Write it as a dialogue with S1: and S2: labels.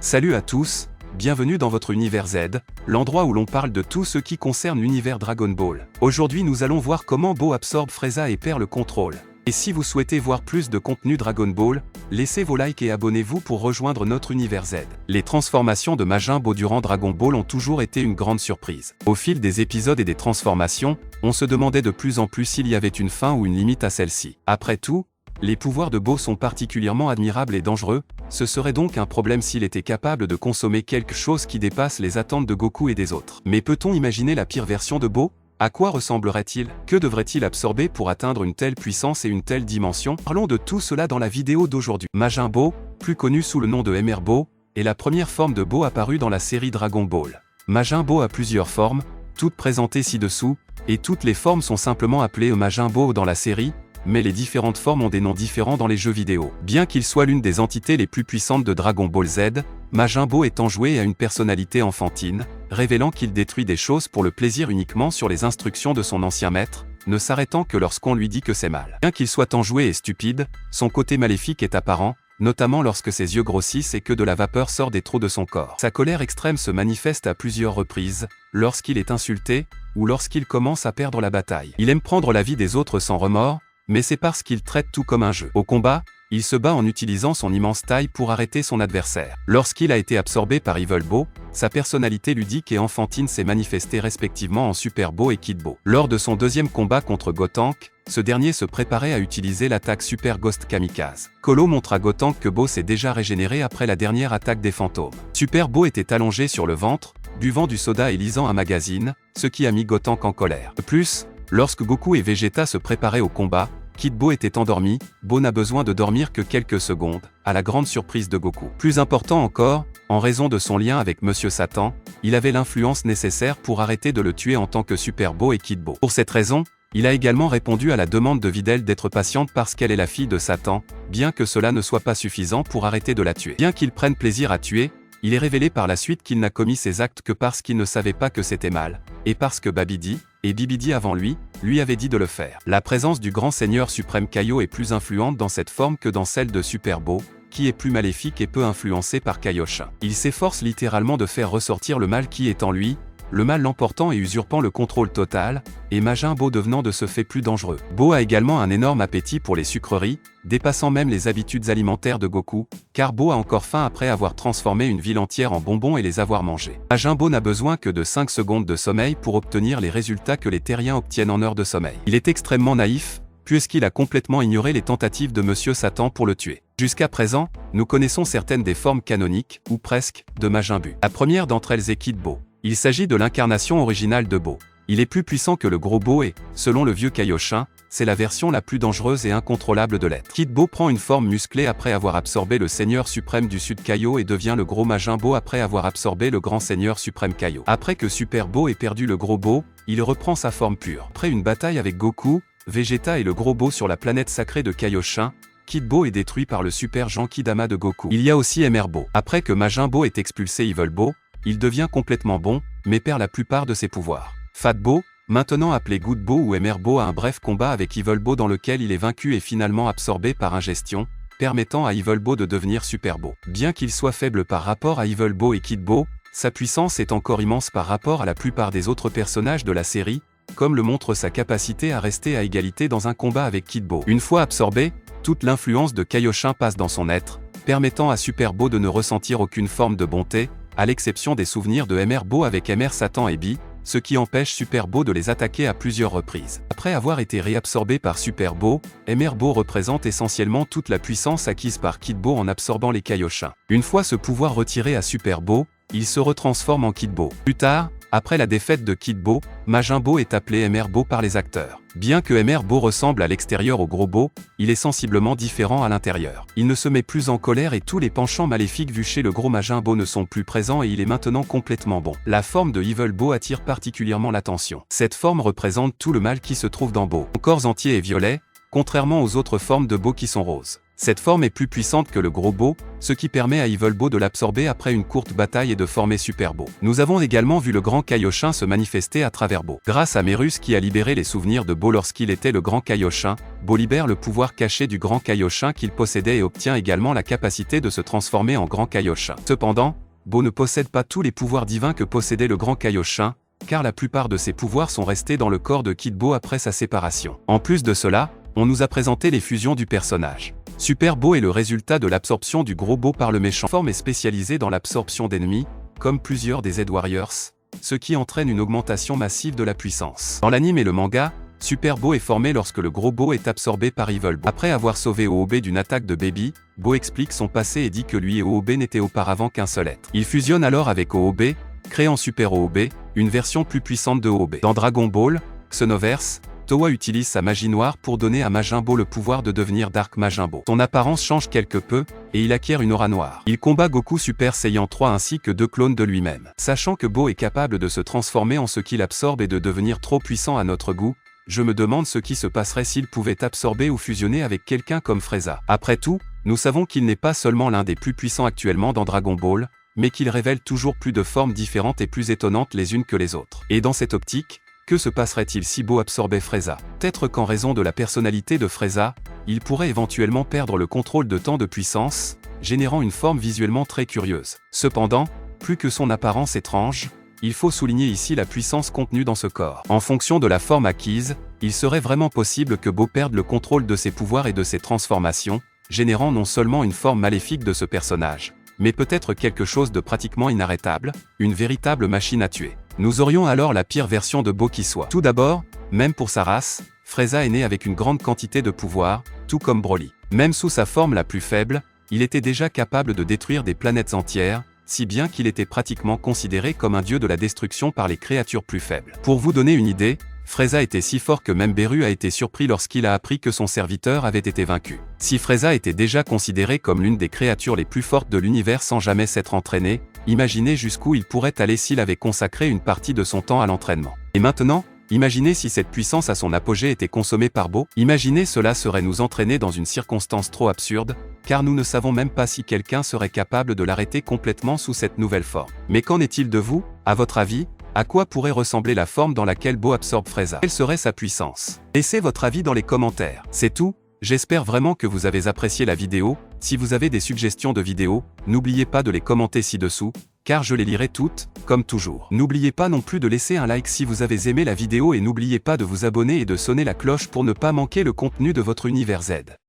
S1: Salut à tous, bienvenue dans votre univers Z, l'endroit où l'on parle de tout ce qui concerne l'univers Dragon Ball. Aujourd'hui nous allons voir comment Bo absorbe Frieza et perd le contrôle. Et si vous souhaitez voir plus de contenu Dragon Ball, laissez vos likes et abonnez-vous pour rejoindre notre univers Z. Les transformations de Majin Bo durant Dragon Ball ont toujours été une grande surprise. Au fil des épisodes et des transformations, on se demandait de plus en plus s'il y avait une fin ou une limite à celle-ci. Après tout, les pouvoirs de Bo sont particulièrement admirables et dangereux, ce serait donc un problème s'il était capable de consommer quelque chose qui dépasse les attentes de Goku et des autres. Mais peut-on imaginer la pire version de Bo ? À quoi ressemblerait-il ? Que devrait-il absorber pour atteindre une telle puissance et une telle dimension ? Parlons de tout cela dans la vidéo d'aujourd'hui. Majin Bo, plus connu sous le nom de Mr. Bo, est la première forme de Bo apparue dans la série Dragon Ball. Majin Bo a plusieurs formes, toutes présentées ci-dessous, et toutes les formes sont simplement appelées Majin Bo dans la série, mais les différentes formes ont des noms différents dans les jeux vidéo. Bien qu'il soit l'une des entités les plus puissantes de Dragon Ball Z, Majin Bo est enjoué et a une personnalité enfantine, révélant qu'il détruit des choses pour le plaisir uniquement sur les instructions de son ancien maître, ne s'arrêtant que lorsqu'on lui dit que c'est mal. Bien qu'il soit enjoué et stupide, son côté maléfique est apparent, notamment lorsque ses yeux grossissent et que de la vapeur sort des trous de son corps. Sa colère extrême se manifeste à plusieurs reprises, lorsqu'il est insulté, ou lorsqu'il commence à perdre la bataille. Il aime prendre la vie des autres sans remords, mais c'est parce qu'il traite tout comme un jeu. Au combat, il se bat en utilisant son immense taille pour arrêter son adversaire. Lorsqu'il a été absorbé par Evil Bo, sa personnalité ludique et enfantine s'est manifestée respectivement en Super Bo et Kid Bo. Lors de son deuxième combat contre Gotenk, ce dernier se préparait à utiliser l'attaque Super Ghost Kamikaze. Colo montre à Gotenk que Bo s'est déjà régénéré après la dernière attaque des fantômes. Super Bo était allongé sur le ventre, buvant du soda et lisant un magazine, ce qui a mis Gotenk en colère. De plus, lorsque Goku et Vegeta se préparaient au combat, Kid Bo était endormi. Bo n'a besoin de dormir que quelques secondes, à la grande surprise de Goku. Plus important encore, en raison de son lien avec Monsieur Satan, il avait l'influence nécessaire pour arrêter de le tuer en tant que Super Bo et Kid Bo. Pour cette raison, il a également répondu à la demande de Videl d'être patiente parce qu'elle est la fille de Satan, bien que cela ne soit pas suffisant pour arrêter de la tuer. Bien qu'il prenne plaisir à tuer, il est révélé par la suite qu'il n'a commis ces actes que parce qu'il ne savait pas que c'était mal, et parce que Babidi, et Bibidi avant lui avait dit de le faire. La présence du grand seigneur suprême Kaio est plus influente dans cette forme que dans celle de Super Bo, qui est plus maléfique et peu influencé par Kaioshin. Il s'efforce littéralement de faire ressortir le mal qui est en lui, le mal l'emportant et usurpant le contrôle total, et Majin Bo devenant de ce fait plus dangereux. Bo a également un énorme appétit pour les sucreries, dépassant même les habitudes alimentaires de Goku, car Bo a encore faim après avoir transformé une ville entière en bonbons et les avoir mangés. Majin Bo n'a besoin que de 5 secondes de sommeil pour obtenir les résultats que les terriens obtiennent en heure de sommeil. Il est extrêmement naïf, puisqu'il a complètement ignoré les tentatives de Monsieur Satan pour le tuer. Jusqu'à présent, nous connaissons certaines des formes canoniques, ou presque, de Majin Buu. La première d'entre elles est Kid Bo. Il s'agit de l'incarnation originale de Bo. Il est plus puissant que le gros Bo et, selon le vieux Kaioshin, c'est la version la plus dangereuse et incontrôlable de l'être. Kid Bo prend une forme musclée après avoir absorbé le Seigneur suprême du Sud Kaio et devient le gros Majin Bo après avoir absorbé le grand Seigneur suprême Kaio. Après que Super Bo ait perdu le gros Bo, il reprend sa forme pure. Après une bataille avec Goku, Vegeta et le gros Bo sur la planète sacrée de Kaioshin, Kid Bo est détruit par le super Genkidama de Goku. Il y a aussi Mr. Bo. Après que Majin Bo ait expulsé Evil Bo, il devient complètement bon, mais perd la plupart de ses pouvoirs. Fat Bo, maintenant appelé Good Bo ou Mr. Bo, a un bref combat avec Evil Bo dans lequel il est vaincu et finalement absorbé par ingestion, permettant à Evil Bo de devenir Super Bo. Bien qu'il soit faible par rapport à Evil Bo et Kid Bo, sa puissance est encore immense par rapport à la plupart des autres personnages de la série, comme le montre sa capacité à rester à égalité dans un combat avec Kid Bo. Une fois absorbé, toute l'influence de Kaioshin passe dans son être, permettant à Super Bo de ne ressentir aucune forme de bonté, à l'exception des souvenirs de Mr. Bo avec Mr. Satan et Bi, ce qui empêche Super Bo de les attaquer à plusieurs reprises. Après avoir été réabsorbé par Super Bo, Mr. Bo représente essentiellement toute la puissance acquise par Kid Bo en absorbant les Kaioshin. Une fois ce pouvoir retiré à Super Bo, il se retransforme en Kid Bo. Plus tard, après la défaite de Kid Bo, Majin Bo est appelé Mr. Bo par les acteurs. Bien que Mr. Bo ressemble à l'extérieur au gros Bo, il est sensiblement différent à l'intérieur. Il ne se met plus en colère et tous les penchants maléfiques vus chez le gros Majin Bo ne sont plus présents et il est maintenant complètement bon. La forme de Evil Bo attire particulièrement l'attention. Cette forme représente tout le mal qui se trouve dans Bo. Son corps entier est violet, contrairement aux autres formes de Bo qui sont roses. Cette forme est plus puissante que le gros Bo, ce qui permet à Evil Bo de l'absorber après une courte bataille et de former Super Bo. Nous avons également vu le grand Kaioshin se manifester à travers Bo. Grâce à Merus qui a libéré les souvenirs de Bo lorsqu'il était le grand Kaioshin, Bo libère le pouvoir caché du grand Kaioshin qu'il possédait et obtient également la capacité de se transformer en grand Kaioshin. Cependant, Bo ne possède pas tous les pouvoirs divins que possédait le grand Kaioshin, car la plupart de ses pouvoirs sont restés dans le corps de Kid Bo après sa séparation. En plus de cela, on nous a présenté les fusions du personnage. Super Bo est le résultat de l'absorption du gros Bo par le méchant. La forme est spécialisée dans l'absorption d'ennemis, comme plusieurs des Z-Warriors, ce qui entraîne une augmentation massive de la puissance. Dans l'anime et le manga, Super Bo est formé lorsque le gros Bo est absorbé par Evil Bo. Après avoir sauvé OOB d'une attaque de Baby, Bo explique son passé et dit que lui et OOB n'étaient auparavant qu'un seul être. Il fusionne alors avec OOB, créant Super OOB, une version plus puissante de OOB. Dans Dragon Ball, Xenoverse, Towa utilise sa magie noire pour donner à Majin Bo le pouvoir de devenir Dark Majin Bo. Son apparence change quelque peu, et il acquiert une aura noire. Il combat Goku Super Saiyan 3 ainsi que 2 clones de lui-même. Sachant que Bo est capable de se transformer en ce qu'il absorbe et de devenir trop puissant à notre goût, je me demande ce qui se passerait s'il pouvait absorber ou fusionner avec quelqu'un comme Frieza. Après tout, nous savons qu'il n'est pas seulement l'un des plus puissants actuellement dans Dragon Ball, mais qu'il révèle toujours plus de formes différentes et plus étonnantes les unes que les autres. Et dans cette optique, que se passerait-il si Bo absorbait Frieza? Peut-être qu'en raison de la personnalité de Frieza, il pourrait éventuellement perdre le contrôle de tant de puissance, générant une forme visuellement très curieuse. Cependant, plus que son apparence étrange, il faut souligner ici la puissance contenue dans ce corps. En fonction de la forme acquise, il serait vraiment possible que Bo perde le contrôle de ses pouvoirs et de ses transformations, générant non seulement une forme maléfique de ce personnage, mais peut-être quelque chose de pratiquement inarrêtable, une véritable machine à tuer. Nous aurions alors la pire version de Bo qui soit. Tout d'abord, même pour sa race, Frieza est né avec une grande quantité de pouvoir, tout comme Broly. Même sous sa forme la plus faible, il était déjà capable de détruire des planètes entières, si bien qu'il était pratiquement considéré comme un dieu de la destruction par les créatures plus faibles. Pour vous donner une idée, Frieza était si fort que même Beru a été surpris lorsqu'il a appris que son serviteur avait été vaincu. Si Frieza était déjà considéré comme l'une des créatures les plus fortes de l'univers sans jamais s'être entraîné, imaginez jusqu'où il pourrait aller s'il avait consacré une partie de son temps à l'entraînement. Et maintenant, imaginez si cette puissance à son apogée était consommée par Bo. Imaginez cela serait nous entraîner dans une circonstance trop absurde, car nous ne savons même pas si quelqu'un serait capable de l'arrêter complètement sous cette nouvelle forme. Mais qu'en est-il de vous, à votre avis? À quoi pourrait ressembler la forme dans laquelle Bo absorbe Frieza? Quelle serait sa puissance? Laissez votre avis dans les commentaires. C'est tout, j'espère vraiment que vous avez apprécié la vidéo. Si vous avez des suggestions de vidéos, n'oubliez pas de les commenter ci-dessous, car je les lirai toutes, comme toujours. N'oubliez pas non plus de laisser un like si vous avez aimé la vidéo et n'oubliez pas de vous abonner et de sonner la cloche pour ne pas manquer le contenu de votre Univers Z.